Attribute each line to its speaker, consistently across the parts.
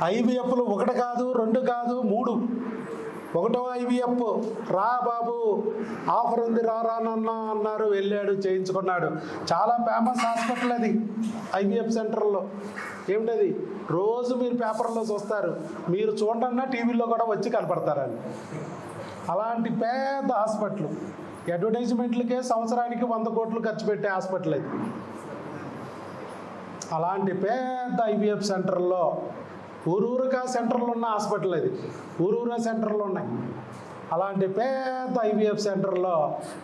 Speaker 1: ఐవీఎఫ్లు ఒకటి కాదు, రెండు కాదు, 3. ఒకటో ఐవీఎఫ్ రా బాబు ఆఫర్ ఉంది రానన్నా అన్నారు, వెళ్ళాడు, చేయించుకున్నాడు. చాలా ఫేమస్ హాస్పిటల్ అది ఐవీఎఫ్ సెంటర్లో. ఏమిటది రోజు మీరు పేపర్లో చూస్తారు, మీరు చూడన్నా టీవీలో కూడా వచ్చి కనపడతారని. అలాంటి పెద్ద హాస్పిటల్, అడ్వర్టైజ్మెంట్లకే సంవత్సరానికి 100 కోట్లు ఖర్చు పెట్టే హాస్పిటల్ అది. అలాంటి పెద్ద ఐవీఎఫ్ సెంటర్లో ఊరూరుగా సెంటర్లు ఉన్న హాస్పిటల్ అది, ఊరూరా సెంటర్లు ఉన్నాయి. అలాంటి పెద్ద ఐవీఎఫ్ సెంటర్లో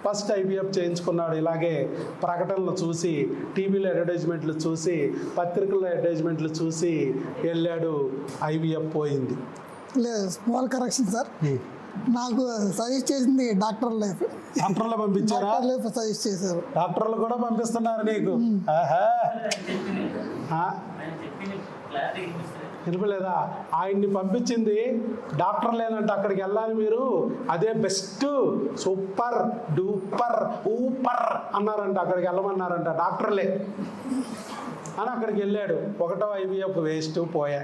Speaker 1: ఫస్ట్ ఐవీఎఫ్ చేయించుకున్నాడు. ఇలాగే ప్రకటనలు చూసి, టీవీలో అడ్వర్టైజ్మెంట్లు చూసి, పత్రికల్లో అడ్వర్టైజ్మెంట్లు చూసి వెళ్ళాడు. ఐవీఎఫ్ పోయింది.
Speaker 2: లేదు, స్మాల్ కరెక్షన్ సార్. నాకు సజెస్ట్ చేసింది డాక్టర్ లైఫ్.
Speaker 1: డాక్టర్లు పంపించారా?
Speaker 2: లైఫ్ సజెస్ట్ చేశారు.
Speaker 1: డాక్టర్లు కూడా పంపిస్తున్నారు నీకు. వినపలేదా? ఆయన్ని పంపించింది డాక్టర్ లేనంటే అక్కడికి వెళ్ళాలి మీరు, అదే బెస్ట్, సూపర్ డూపర్ ఊపర్ అన్నారంట. అక్కడికి వెళ్ళమన్నారంట డాక్టర్లే అని. అక్కడికి వెళ్ళాడు. ఒకటో ఐవీఎఫ్ వేస్ట్, పోయా.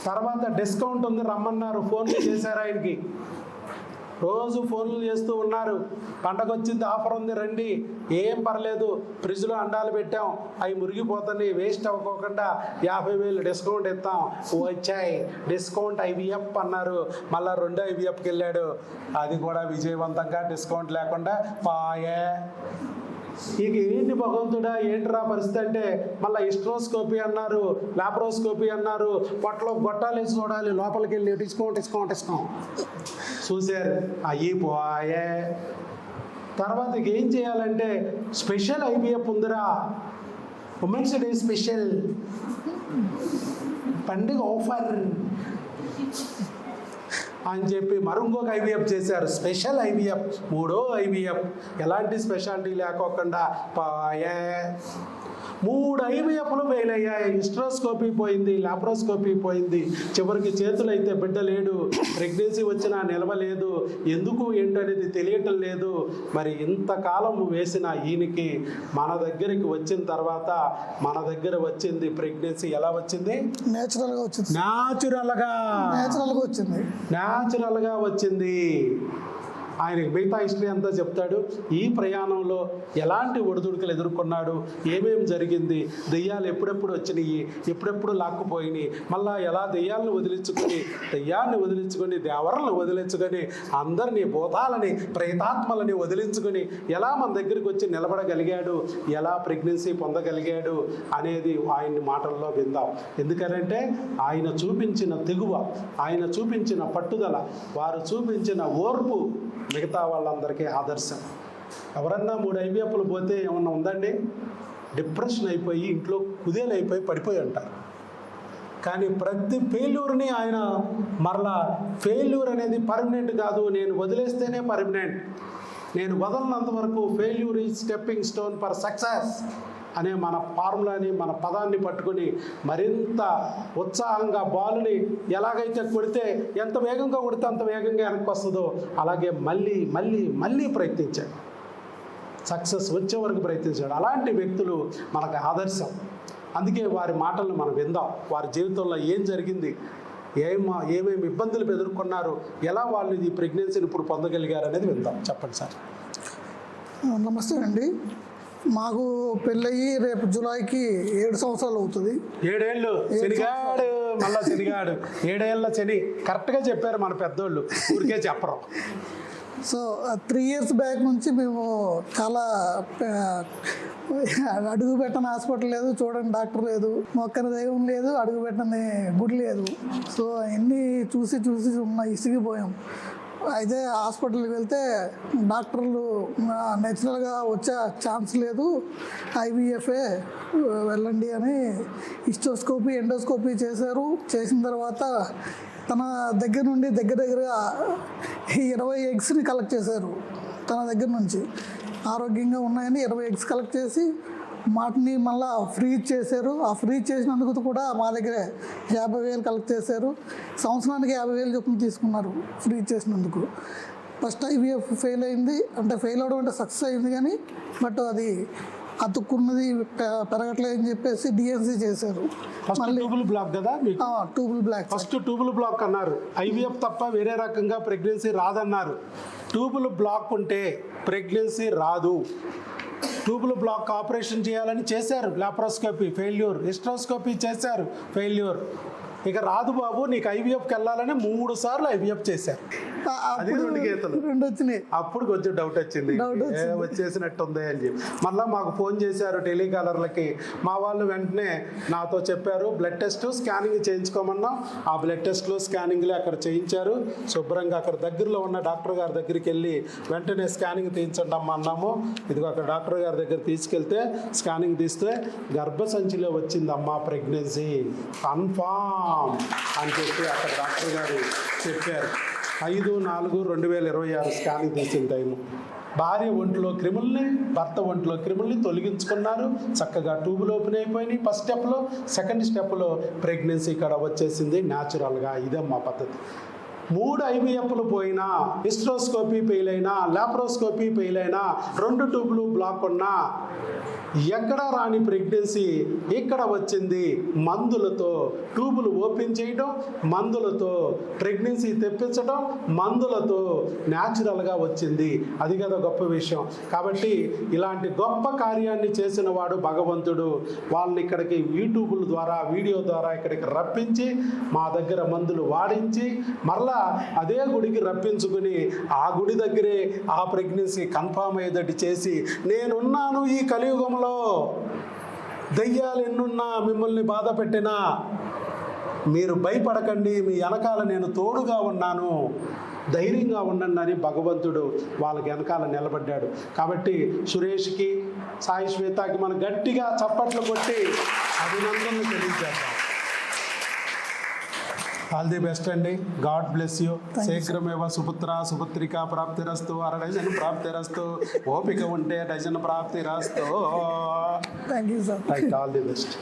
Speaker 1: తర్వాత డిస్కౌంట్ ఉంది రమ్మన్నారు, ఫోన్లు చేశారు ఆయనకి. రోజు ఫోన్లు చేస్తూ ఉన్నారు, పండగ వచ్చింది, ఆఫర్ ఉంది రండి, ఏం పర్లేదు, ఫ్రిడ్జ్లో అండాలు పెట్టాం, అవి మురిగిపోతాయి, వేస్ట్ అవ్వకోకుండా 50,000 డిస్కౌంట్ ఇస్తాం. వచ్చాయి డిస్కౌంట్ ఐవీఎఫ్ అన్నారు. మళ్ళీ 2వ ఐవీఎఫ్కి వెళ్ళాడు. అది కూడా విజయవంతంగా డిస్కౌంట్ లేకుండా పాయే. ఇక ఏంటి భగవంతుడా, ఏంట్రా పరిస్థితి అంటే మళ్ళీ హిస్ట్రోస్కోపీ అన్నారు, లాప్రోస్కోపీ అన్నారు, పొట్టలో గొట్టాలు వేసి చూడాలి, లోపలికి వెళ్ళి డిస్కౌంట్ చూశారు, అయ్యి పోయే. తర్వాత ఏం చేయాలంటే స్పెషల్ ఐవీఎఫ్ ఉందిరా, ఉమెన్స్ డే స్పెషల్ పండుగ ఆఫర్ అని చెప్పి మరొక ఐవీఎఫ్ చేశారు, స్పెషల్ ఐవీఎఫ్. 3వ ఐవీఎఫ్ ఎలాంటి స్పెషాలిటీ లేకోకుండా పాయే. 3 ఐవీఎఫ్లు ఫెయిల్ అయ్యాయి. హిస్ట్రోస్కోపీ పోయింది, లాప్రోస్కోపీ పోయింది. చివరికి చేతులు అయితే బిడ్డ లేడు, ప్రెగ్నెన్సీ వచ్చినా నిలవలేదు. ఎందుకు ఏంటనేది తెలియటం లేదు. మరి ఇంతకాలం వేసిన ఈయనకి మన దగ్గరికి వచ్చిన తర్వాత మన దగ్గర వచ్చింది ప్రెగ్నెన్సీ ఎలా వచ్చింది? న్యాచురల్గా వచ్చింది. ఆయనకి మిగతా హిస్టరీ అంతా చెప్తాడు. ఈ ప్రయాణంలో ఎలాంటి ఒడిదుడుకులు ఎదుర్కొన్నాడు, ఏమేమి జరిగింది, దెయ్యాలు ఎప్పుడెప్పుడు వచ్చినాయి, ఎప్పుడెప్పుడు లాక్కుపోయినాయి, మళ్ళా ఎలా దెయ్యాలను వదిలించుకొని దేవరలను వదిలించుకొని అందరినీ భూతాలని ప్రేతాత్మలని వదిలించుకొని ఎలా మన దగ్గరికి వచ్చి నిలబడగలిగాడు, ఎలా ప్రెగ్నెన్సీ పొందగలిగాడు అనేది ఆయన్ని మాటల్లో విందాం. ఎందుకంటే ఆయన చూపించిన తెగువ, ఆయన చూపించిన పట్టుదల, వారు చూపించిన ఓర్పు మిగతా వాళ్ళందరికీ ఆదర్శం. ఎవరన్నా 3 ఐవీఎఫ్లు పోతే ఏమన్నా ఉందండి? డిప్రెషన్ అయిపోయి ఇంట్లో కుదేలైపోయి పడిపోయి ఉంటారు. కానీ ప్రతి ఫెయిల్యూర్ని ఆయన మరలా, ఫెయిల్యూర్ అనేది పర్మనెంట్ కాదు, నేను వదిలేస్తేనే పర్మనెంట్, నేను వదలనంత వరకు failure is stepping stone for success అనే మన ఫార్ములాని, మన పదాన్ని పట్టుకొని మరింత ఉత్సాహంగా బాలుని ఎలాగైతే కొడితే, ఎంత వేగంగా కొడితే అంత వేగంగా వెనక్కి వస్తుందో అలాగే మళ్ళీ మళ్ళీ మళ్ళీ ప్రయత్నించాడు, సక్సెస్ వచ్చే వరకు ప్రయత్నించాడు. అలాంటి వ్యక్తులు మనకు ఆదర్శం. అందుకే వారి మాటలను మనం విందాం. వారి జీవితంలో ఏం జరిగింది, ఏమేమి ఇబ్బందులు ఎదుర్కొన్నారు, ఎలా వాళ్ళు ఈ ప్రెగ్నెన్సీని ఇప్పుడు పొందగలిగారు అనేది విందాం. చెప్పండి సార్.
Speaker 2: నమస్తే అండి. మాకు పెళ్ళయి రేపు జూలైకి 7 సంవత్సరాలు అవుతుంది.
Speaker 1: 7 ఏళ్ళు శనిగాడు, మళ్ళా శనిగాడు, 7 ఏళ్ళ శని కరెక్ట్గా చెప్పారు మన పెద్దోళ్ళు, ఊరికే చెప్పరు.
Speaker 2: సో 3 ఇయర్స్ బ్యాక్ నుంచి మేము చాలా అడుగు పెట్టని హాస్పిటల్ లేదు, చూడండి డాక్టర్ లేదు, మొక్కని దైవం లేదు, అడుగు పెట్టని గుడి లేదు. సో అన్నీ చూసి ఇసిగిపోయాం. అయితే హాస్పిటల్కి వెళ్తే డాక్టర్లు నేచురల్గా వచ్చే ఛాన్స్ లేదు, ఐవీఎఫ్ఏ వెళ్ళండి అని హిస్టోస్కోపీ ఎండోస్కోపీ చేశారు. చేసిన తర్వాత తన దగ్గర నుండి దగ్గర 20 ఎగ్స్ని కలెక్ట్ చేశారు. తన దగ్గర నుంచి ఆరోగ్యంగా ఉన్నాయని 20 ఎగ్స్ కలెక్ట్ చేసి వాటిని మళ్ళీ ఫ్రీజ్ చేశారు. ఆ ఫ్రీజ్ చేసినందుకు కూడా మా దగ్గర 50,000 కలెక్ట్ చేశారు. సంవత్సరానికి 50,000 చొప్పున తీసుకున్నారు ఫ్రీజ్ చేసినందుకు. ఫస్ట్ ఐవీఎఫ్ ఫెయిల్ అయింది, అంటే ఫెయిల్ అవడం అంటే సక్సెస్ అయింది కానీ, బట్ అది అతుక్కున్నది పెరగట్లేదు అని చెప్పేసి డిఎన్సీ చేశారు.
Speaker 1: ఫస్ట్ ట్యూబుల్ బ్లాక్ కదా మీకు?
Speaker 2: Tubal block.
Speaker 1: First tubal block అన్నారు. ఐవీఎఫ్ తప్ప వేరే రకంగా ప్రెగ్నెన్సీ రాదన్నారు. ట్యూబుల్ బ్లాక్ ఉంటే ప్రెగ్నెన్సీ రాదు. ట్యూబుల్ బ్లాక్ ఆపరేషన్ చేయాలని చేశారు, లాప్రోస్కోపీ ఫెయిల్యూర్, హిస్ట్రోస్కోపీ చేశారు ఫెయిల్యూర్. ఇక రాదు బాబు నీకు ఐవీఎఫ్కి వెళ్ళాలని 3 సార్లు ఐవీఎఫ్ చేశారు. అది 2 గీతలు.
Speaker 2: 2 వచ్చినాయి.
Speaker 1: అప్పుడు కొంచెం డౌట్ వచ్చింది, వచ్చేసినట్టుంది అని చెప్పి మళ్ళీ మాకు ఫోన్ చేశారు టెలికాలర్లకి. మా వాళ్ళు వెంటనే నాతో చెప్పారు బ్లడ్ టెస్ట్ స్కానింగ్ చేయించుకోమన్నాం. ఆ బ్లడ్ టెస్ట్లు స్కానింగ్లు అక్కడ చేయించారు. శుభ్రంగా అక్కడ దగ్గరలో ఉన్న డాక్టర్ గారి దగ్గరికి వెళ్ళి వెంటనే స్కానింగ్ తీయించండి అమ్మా అన్నాము. ఇదిగో అక్కడ డాక్టర్ గారి దగ్గర తీసుకెళ్తే స్కానింగ్ తీస్తే గర్భసంచిలో వచ్చిందమ్మా ప్రెగ్నెన్సీ కన్ఫామ్ అని చెప్పి అక్కడ డాక్టర్ గారు చెప్పారు. 5/4/2026 స్కానింగ్ తీసిన టైము. భార్య ఒంట్లో క్రిముల్ని, భర్త ఒంట్లో క్రిముల్ని తొలగించుకున్నారు. చక్కగా ట్యూబులు ఓపెన్ అయిపోయినాయి ఫస్ట్ స్టెప్లో. సెకండ్ స్టెప్లో ప్రెగ్నెన్సీ ఇక్కడ వచ్చేసింది న్యాచురల్గా. ఇదే మా పద్ధతి. 3 ఐవీఎఫ్లు పోయినా, హిస్ట్రోస్కోపీ ఫెయిల్ అయినా, లాప్రోస్కోపీ ఫెయిల్ అయినా, 2 ట్యూబులు బ్లాక్ ఉన్నా, ఎక్కడ రాని ప్రెగ్నెన్సీ ఇక్కడ వచ్చింది. మందులతో ట్యూబులు ఓపెన్ చేయడం, మందులతో ప్రెగ్నెన్సీ తెప్పించడం, మందులతో న్యాచురల్గా వచ్చింది. అది కదా గొప్ప విషయం. కాబట్టి ఇలాంటి గొప్ప కార్యాన్ని చేసిన వాడు భగవంతుడు. వాళ్ళని ఇక్కడికి యూట్యూబుల ద్వారా, వీడియో ద్వారా ఇక్కడికి రప్పించి మా దగ్గర మందులు వాడించి మరలా అదే గుడికి రప్పించుకుని ఆ గుడి దగ్గరే ఆ ప్రెగ్నెన్సీ కన్ఫామ్ అయ్యేటట్టు చేసి, నేనున్నాను ఈ కలియుగంలో, దయ్యాలు ఎన్నున్నా మిమ్మల్ని బాధ పెట్టినా మీరు భయపడకండి, మీ వెనకాల నేను తోడుగా ఉన్నాను, ధైర్యంగా ఉండండి అని భగవంతుడు వాళ్ళకి వెనకాల నిలబడ్డాడు. కాబట్టి సురేష్కి, సాయి శ్వేతకి మనం గట్టిగా చప్పట్లు కొట్టి అభినందనలు తెలియజేద్దాం. ఆల్ ది బెస్ట్ అండి. God bless you. శీఘ్రమేవ సుపుత్ర సుపుత్రిక ప్రాప్తిరస్తు, డజన్ ప్రాప్తిరస్తు, ఓపిక ఉంటే డజన్ ప్రాప్తిరస్తు.
Speaker 2: Thank you sir.
Speaker 1: All the best.